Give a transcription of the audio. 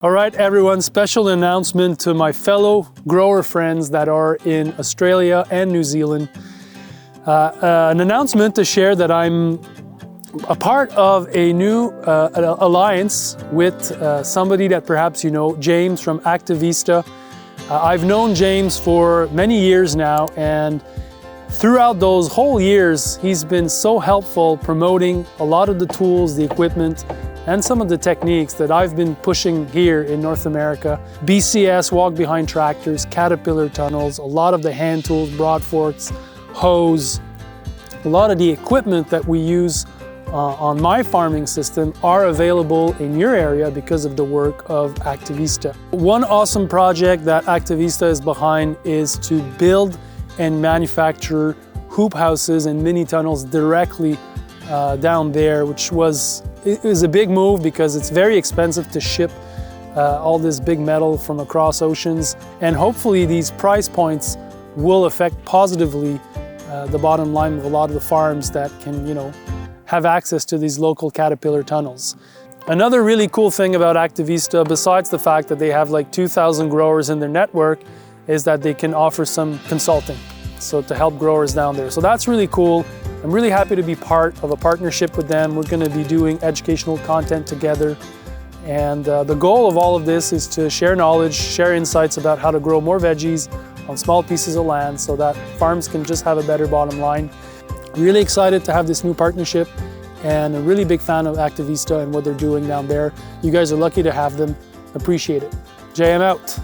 All right, everyone, special announcement to my fellow grower friends that are in Australia and New Zealand. An announcement to share that I'm a part of a new alliance with somebody that perhaps you know, James from ActiveVista. I've known James for many years now, and throughout those whole years, he's been so helpful promoting a lot of the tools, the equipment, and some of the techniques that I've been pushing here in North America. BCS, walk-behind tractors, caterpillar tunnels, a lot of the hand tools, broadforks, hose, a lot of the equipment that we use on my farming system are available in your area because of the work of ActiveVista. One awesome project that ActiveVista is behind is to build and manufacture hoop houses and mini tunnels directly down there, which was a big move because it's very expensive to ship all this big metal from across oceans, and hopefully these price points will affect positively the bottom line of a lot of the farms that can, you know, have access to these local caterpillar tunnels. Another really cool thing about ActiveVista, besides the fact that they have like 2,000 growers in their network, is that they can offer some consulting, so to help growers down there. So that's really cool. I'm really happy to be part of a partnership with them. We're going to be doing educational content together. And the goal of all of this is to share knowledge, share insights about how to grow more veggies on small pieces of land so that farms can just have a better bottom line. Really excited to have this new partnership, and a really big fan of ActiveVista and what they're doing down there. You guys are lucky to have them. Appreciate it. JM out.